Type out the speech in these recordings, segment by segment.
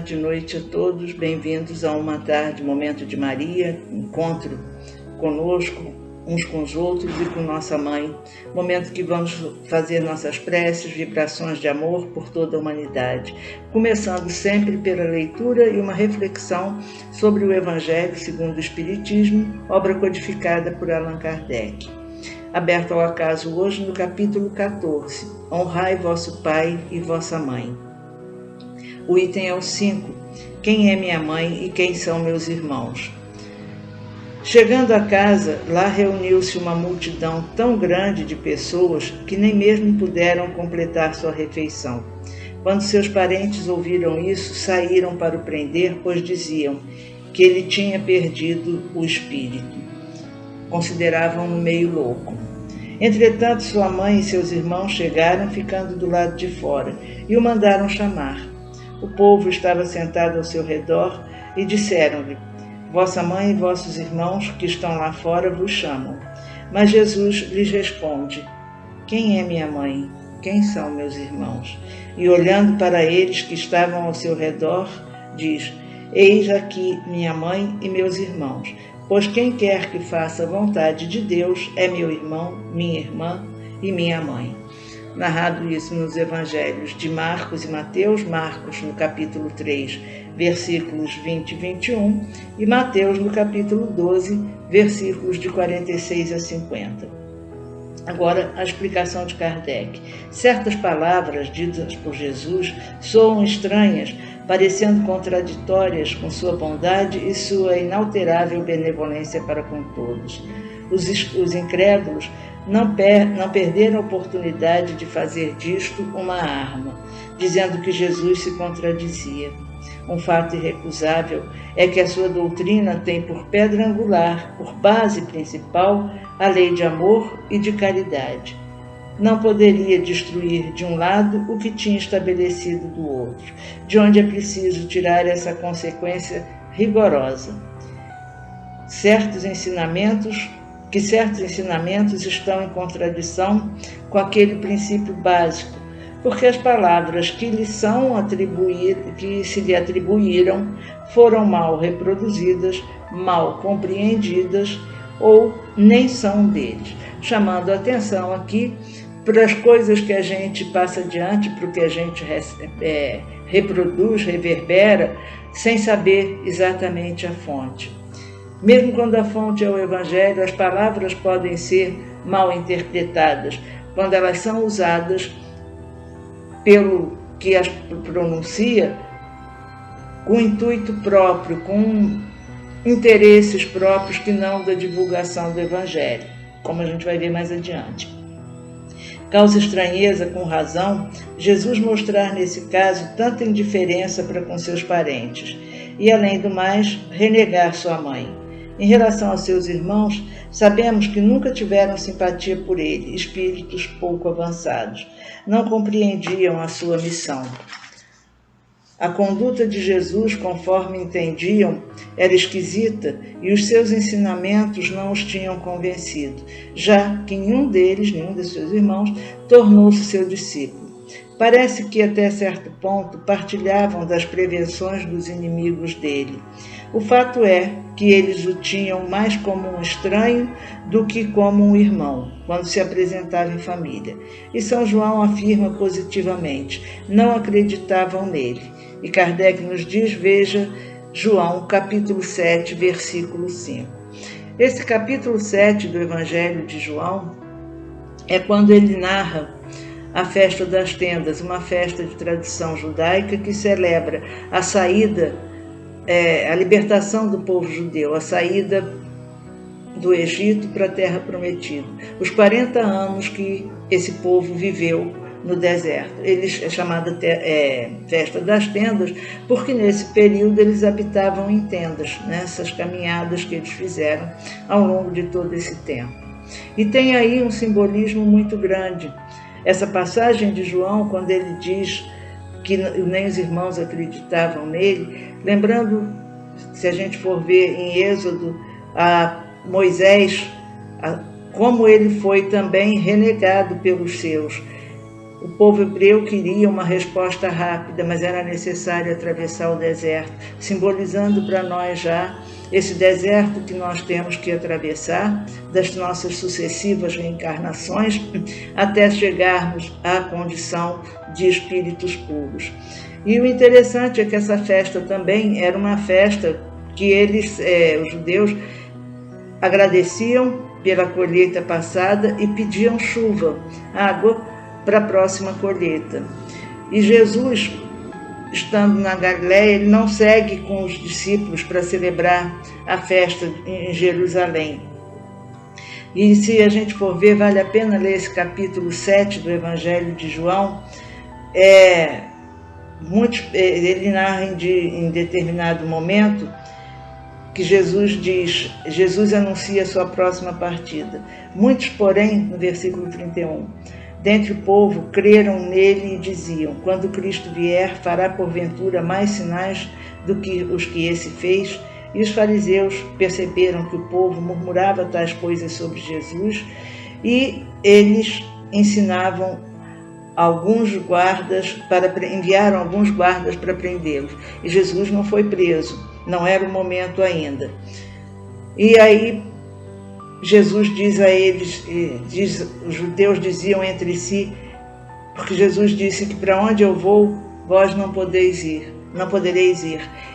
tarde, noite a todos. Bem-vindos a uma tarde, Momento de Maria, encontro conosco, uns com os outros e com nossa Mãe. Momento que vamos fazer nossas preces, vibrações de amor por toda a humanidade. Começando sempre pela leitura e uma reflexão sobre o Evangelho segundo o Espiritismo, obra codificada por Allan Kardec. Aberto ao acaso hoje no capítulo 14, Honrai vosso Pai e vossa Mãe. O item é o 5, quem é minha mãe e quem são meus irmãos? Chegando a casa, lá reuniu-se uma multidão tão grande de pessoas que nem mesmo puderam completar sua refeição. Quando seus parentes ouviram isso, saíram para o prender, pois diziam que ele tinha perdido o espírito. Consideravam-no meio louco. Entretanto, sua mãe e seus irmãos chegaram, ficando do lado de fora, e o mandaram chamar. O povo estava sentado ao seu redor e disseram-lhe: Vossa mãe e vossos irmãos que estão lá fora vos chamam. Mas Jesus lhes responde: Quem é minha mãe? Quem são meus irmãos? E olhando para eles que estavam ao seu redor, diz: Eis aqui minha mãe e meus irmãos, pois quem quer que faça a vontade de Deus é meu irmão, minha irmã e minha mãe. Narrado isso nos evangelhos de Marcos e Mateus, Marcos no capítulo 3, versículos 20 e 21, e Mateus no capítulo 12, versículos de 46 a 50. Agora, a explicação de Kardec. Certas palavras ditas por Jesus soam estranhas, parecendo contraditórias com sua bondade e sua inalterável benevolência para com todos. Os incrédulos não perderam a oportunidade de fazer disto uma arma, dizendo que Jesus se contradizia. Um fato irrecusável é que a sua doutrina tem por pedra angular, por base principal, a lei de amor e de caridade. Não poderia destruir de um lado o que tinha estabelecido do outro, de onde é preciso tirar essa consequência rigorosa. Certos ensinamentos estão em contradição com aquele princípio básico, porque as palavras que se lhe atribuíram foram mal reproduzidas, mal compreendidas ou nem são deles. Chamando a atenção aqui para as coisas que a gente passa adiante, para o que a gente reproduz, reverbera, sem saber exatamente a fonte. Mesmo quando a fonte é o Evangelho, as palavras podem ser mal interpretadas, quando elas são usadas pelo que as pronuncia com intuito próprio, com interesses próprios que não da divulgação do Evangelho, como a gente vai ver mais adiante. Causa estranheza, com razão, Jesus mostrar nesse caso tanta indiferença para com seus parentes e, além do mais, renegar sua mãe. Em relação aos seus irmãos, sabemos que nunca tiveram simpatia por ele, espíritos pouco avançados. Não compreendiam a sua missão. A conduta de Jesus, conforme entendiam, era esquisita e os seus ensinamentos não os tinham convencido, já que nenhum de seus irmãos, tornou-se seu discípulo. Parece que até certo ponto partilhavam das prevenções dos inimigos dele. O fato é que eles o tinham mais como um estranho do que como um irmão, quando se apresentava em família. E São João afirma positivamente, não acreditavam nele. E Kardec nos diz, veja, João, capítulo 7, versículo 5. Esse capítulo 7 do Evangelho de João é quando ele narra a festa das tendas, uma festa de tradição judaica que celebra a saída, a libertação do povo judeu, a saída do Egito para a Terra Prometida, os 40 anos que esse povo viveu no deserto. É chamada Festa das Tendas, porque nesse período eles habitavam em tendas, nessas caminhadas que eles fizeram ao longo de todo esse tempo. E tem aí um simbolismo muito grande. Essa passagem de João, quando ele diz que nem os irmãos acreditavam nele, lembrando, se a gente for ver em Êxodo, a Moisés, como ele foi também renegado pelos seus. O povo hebreu queria uma resposta rápida, mas era necessário atravessar o deserto, simbolizando para nós já esse deserto que nós temos que atravessar das nossas sucessivas reencarnações até chegarmos à condição de espíritos puros. E o interessante é que essa festa também era uma festa que eles, os judeus, agradeciam pela colheita passada e pediam chuva, água, para a próxima colheita. E Jesus, estando na Galileia, ele não segue com os discípulos para celebrar a festa em Jerusalém. E se a gente for ver, vale a pena ler esse capítulo 7 do Evangelho de João. Ele narra em determinado momento que Jesus anuncia a sua próxima partida. Muitos, porém, no versículo 31, dentre o povo, creram nele e diziam: quando Cristo vier, fará porventura mais sinais do que os que esse fez? E os fariseus perceberam que o povo murmurava tais coisas sobre Jesus, e eles enviaram alguns guardas para prendê-los. E Jesus não foi preso, não era o momento ainda. E aí Jesus diz a eles, os judeus diziam entre si, porque Jesus disse que para onde eu vou, vós não podereis ir.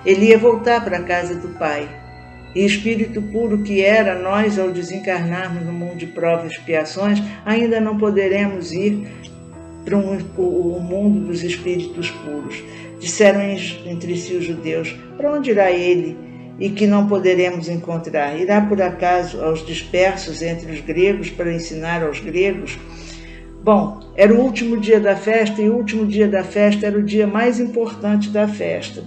Ele ia voltar para a casa do Pai. E espírito puro que era, nós, ao desencarnarmos no mundo de provas e expiações, ainda não poderemos ir para o mundo dos espíritos puros. Disseram entre si os judeus: para onde irá ele? E que não poderemos encontrar? Irá por acaso aos dispersos entre os gregos para ensinar aos gregos? Bom, era o último dia da festa, e o último dia da festa era o dia mais importante da festa.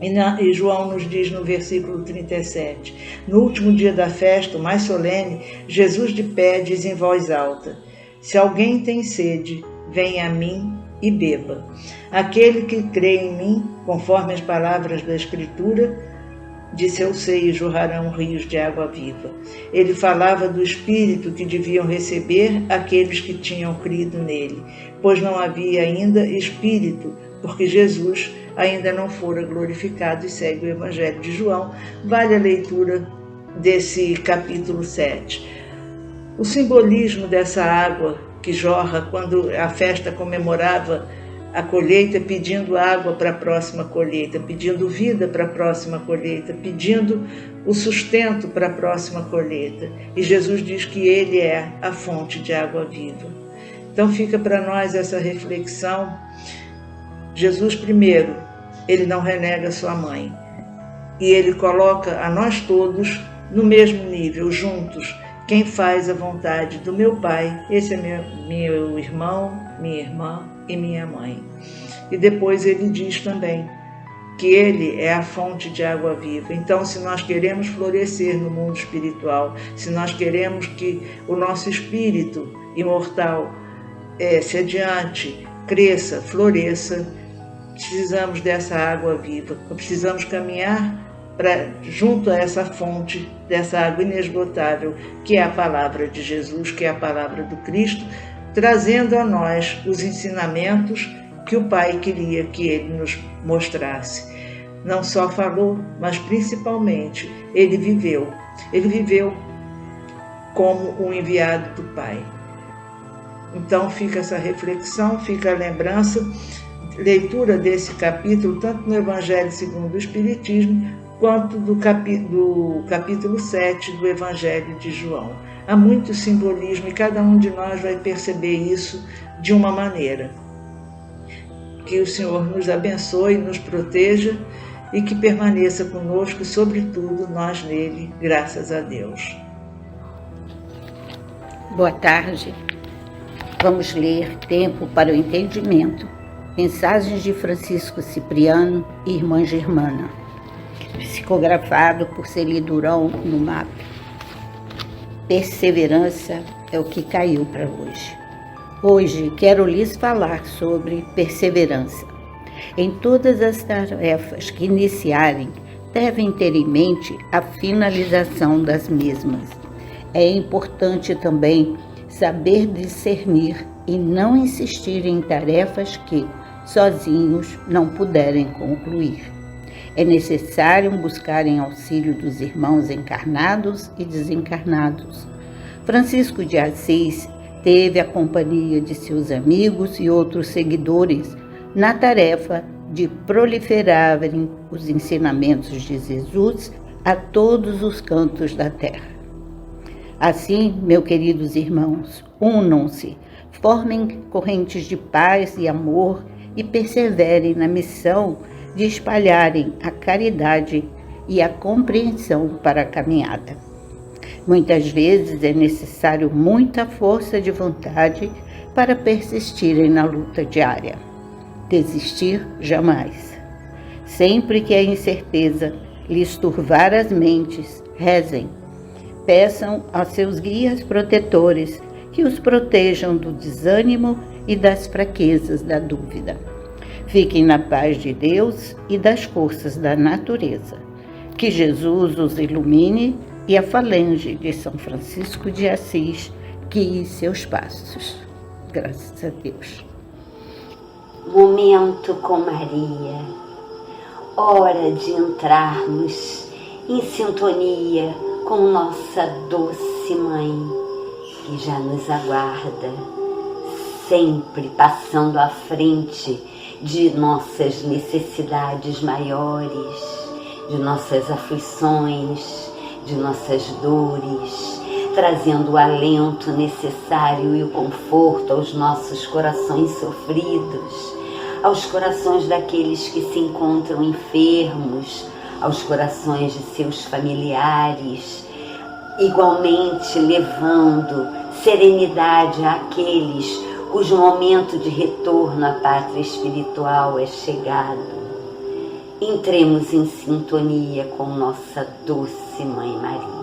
E João nos diz no versículo 37, no último dia da festa, o mais solene, Jesus de pé diz em voz alta: se alguém tem sede, venha a mim e beba. Aquele que crê em mim, conforme as palavras da Escritura, de seu seio jorrarão rios de água viva. Ele falava do Espírito que deviam receber aqueles que tinham crido nele, pois não havia ainda Espírito, porque Jesus ainda não fora glorificado, e segue o Evangelho de João. Vale a leitura desse capítulo 7. O simbolismo dessa água que jorra quando a festa comemorava a colheita, pedindo água para a próxima colheita, pedindo vida para a próxima colheita, pedindo o sustento para a próxima colheita. E Jesus diz que ele é a fonte de água viva. Então fica para nós essa reflexão. Jesus, primeiro, ele não renega sua mãe. E ele coloca a nós todos no mesmo nível, juntos. Quem faz a vontade do meu Pai, esse é meu irmão, minha irmã e minha mãe. E depois ele diz também que ele é a fonte de água viva. Então, se nós queremos florescer no mundo espiritual, se nós queremos que o nosso espírito imortal se adiante, cresça, floresça, precisamos dessa água viva. Precisamos caminhar junto a essa fonte, dessa água inesgotável, que é a palavra de Jesus, que é a palavra do Cristo, trazendo a nós os ensinamentos que o Pai queria que ele nos mostrasse. Não só falou, mas principalmente ele viveu. Ele viveu como o enviado do Pai. Então fica essa reflexão, fica a lembrança, leitura desse capítulo, tanto no Evangelho segundo o Espiritismo, quanto do capítulo 7 do Evangelho de João. Há muito simbolismo e cada um de nós vai perceber isso de uma maneira. Que o Senhor nos abençoe, nos proteja e que permaneça conosco, sobretudo nós nele, graças a Deus. Boa tarde. Vamos ler Tempo para o Entendimento. Mensagens de Francisco Cipriano e Irmã Germana. Psicografado por Celi Durão no MAP. Perseverança é o que caiu para hoje. Hoje quero lhes falar sobre perseverança. Em todas as tarefas que iniciarem, devem ter em mente a finalização das mesmas. É importante também saber discernir e não insistir em tarefas que, sozinhos, não puderem concluir. É necessário buscarem auxílio dos irmãos encarnados e desencarnados. Francisco de Assis teve a companhia de seus amigos e outros seguidores na tarefa de proliferarem os ensinamentos de Jesus a todos os cantos da terra. Assim, meus queridos irmãos, unam-se, formem correntes de paz e amor e perseverem na missão de espalharem a caridade e a compreensão para a caminhada. Muitas vezes é necessário muita força de vontade para persistirem na luta diária. Desistir jamais. Sempre que a incerteza lhes turvar as mentes, rezem. Peçam a seus guias protetores que os protejam do desânimo e das fraquezas da dúvida. Fiquem na paz de Deus e das forças da natureza. Que Jesus os ilumine e a falange de São Francisco de Assis guie seus passos. Graças a Deus. Momento com Maria. Hora de entrarmos em sintonia com nossa doce Mãe, que já nos aguarda, sempre passando à frente de nossas necessidades maiores, de nossas aflições, de nossas dores, trazendo o alento necessário e o conforto aos nossos corações sofridos, aos corações daqueles que se encontram enfermos, aos corações de seus familiares, igualmente levando serenidade àqueles cujo momento de retorno à pátria espiritual é chegado. Entremos em sintonia com nossa doce Mãe Maria.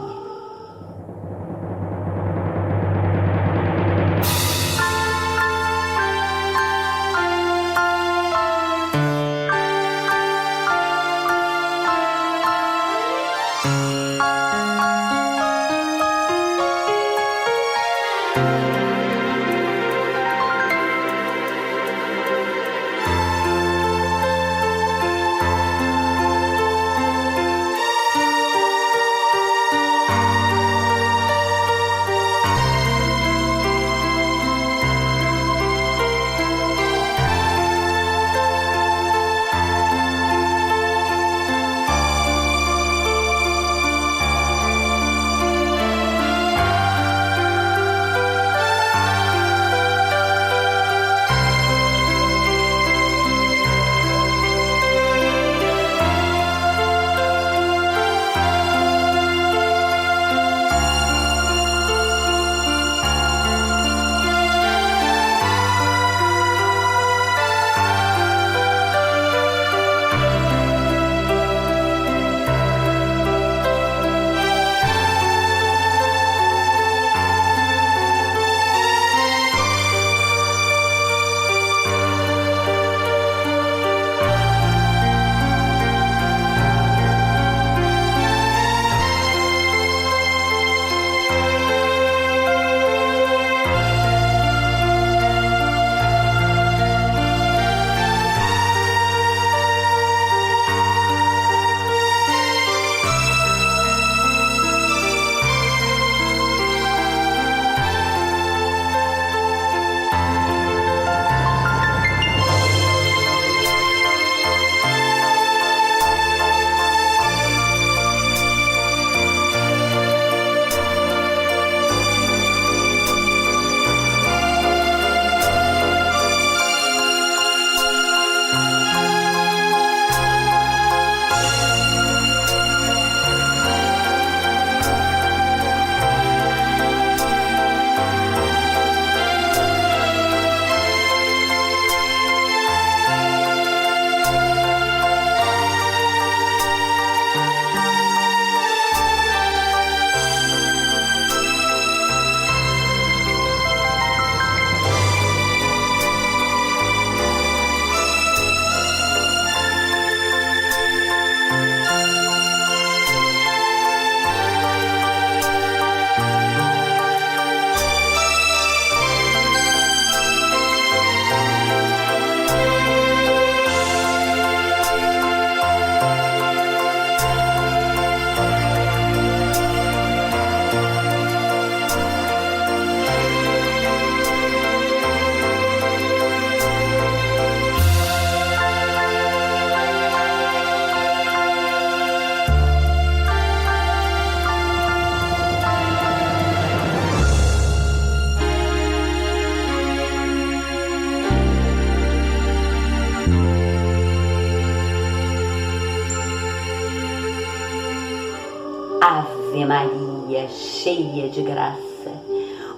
Ave Maria, cheia de graça,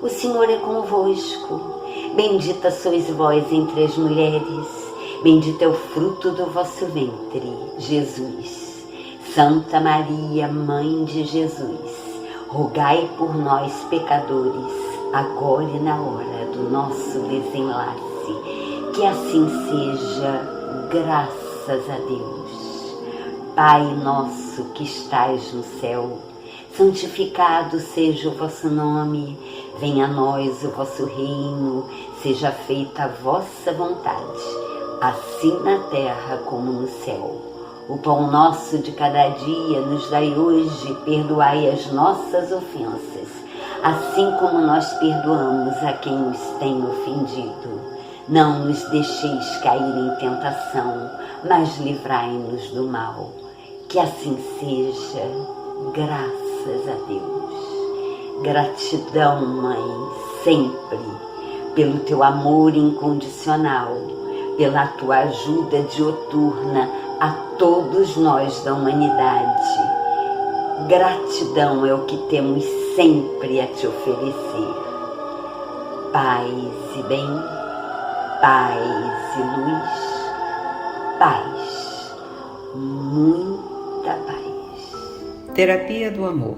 o Senhor é convosco. Bendita sois vós entre as mulheres, bendito é o fruto do vosso ventre, Jesus. Santa Maria, Mãe de Jesus, rogai por nós, pecadores, agora e na hora do nosso desenlace. Que assim seja, graças a Deus. Pai nosso que estais no céu, santificado seja o vosso nome, venha a nós o vosso reino, seja feita a vossa vontade, assim na terra como no céu. O pão nosso de cada dia nos dai hoje, perdoai as nossas ofensas, assim como nós perdoamos a quem nos tem ofendido. Não nos deixeis cair em tentação, mas livrai-nos do mal. Que assim seja, graças a Deus. Gratidão, Mãe, sempre, pelo teu amor incondicional, pela tua ajuda dioturna a todos nós da humanidade. Gratidão é o que temos sempre a te oferecer. Paz e bem, paz e luz, paz, muita paz. Terapia do amor.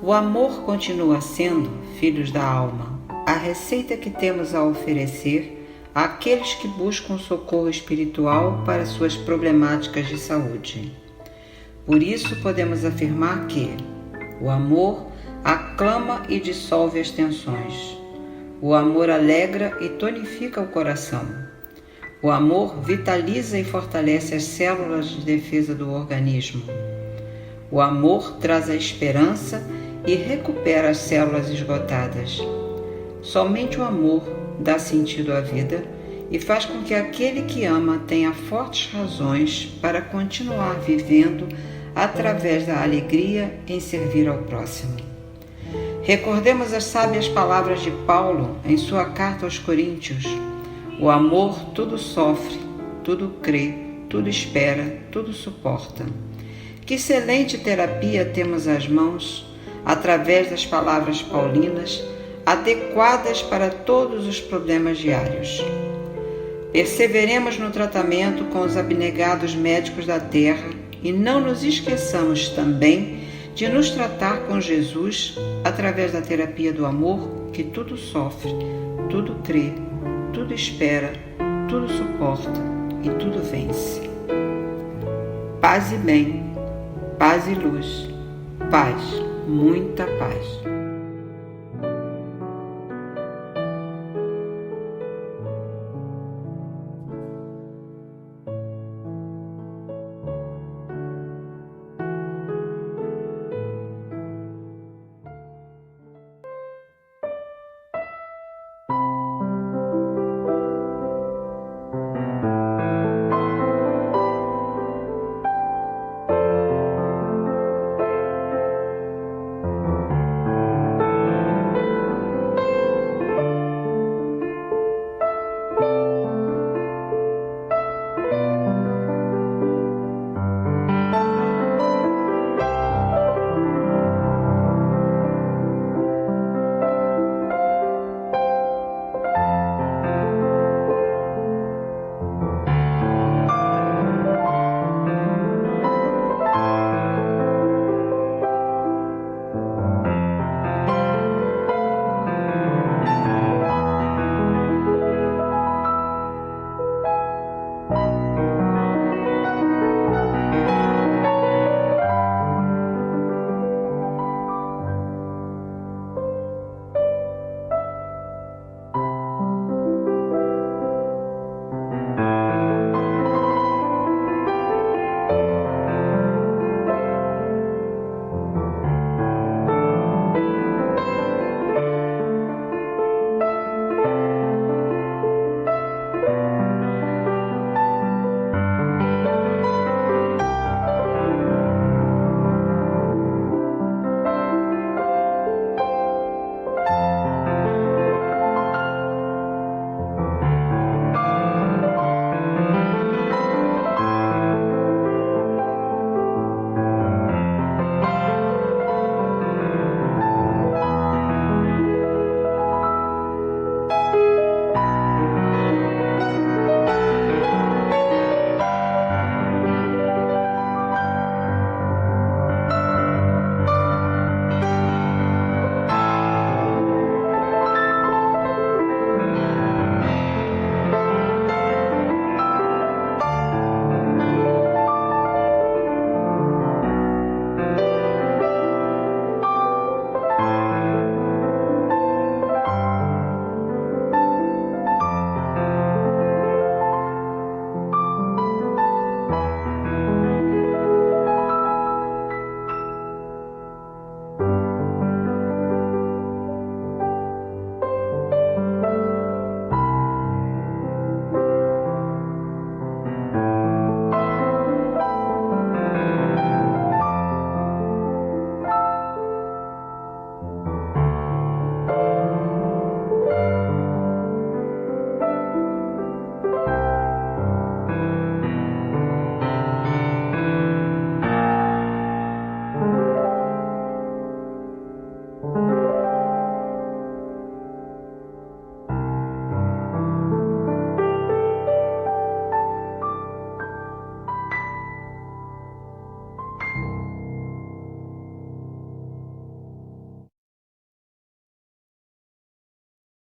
O amor continua sendo, filhos da alma, a receita que temos a oferecer àqueles que buscam socorro espiritual para suas problemáticas de saúde. Por isso podemos afirmar que o amor aclama e dissolve as tensões. O amor alegra e tonifica o coração. O amor vitaliza e fortalece as células de defesa do organismo. O amor traz a esperança e recupera as células esgotadas. Somente o amor dá sentido à vida e faz com que aquele que ama tenha fortes razões para continuar vivendo através da alegria em servir ao próximo. Recordemos as sábias palavras de Paulo em sua carta aos Coríntios: o amor tudo sofre, tudo crê, tudo espera, tudo suporta. Que excelente terapia temos às mãos, através das palavras paulinas, adequadas para todos os problemas diários. Perseveremos no tratamento com os abnegados médicos da terra e não nos esqueçamos também de nos tratar com Jesus através da terapia do amor, que tudo sofre, tudo crê, tudo espera, tudo suporta e tudo vence. Paz e bem, paz e luz, paz, muita paz.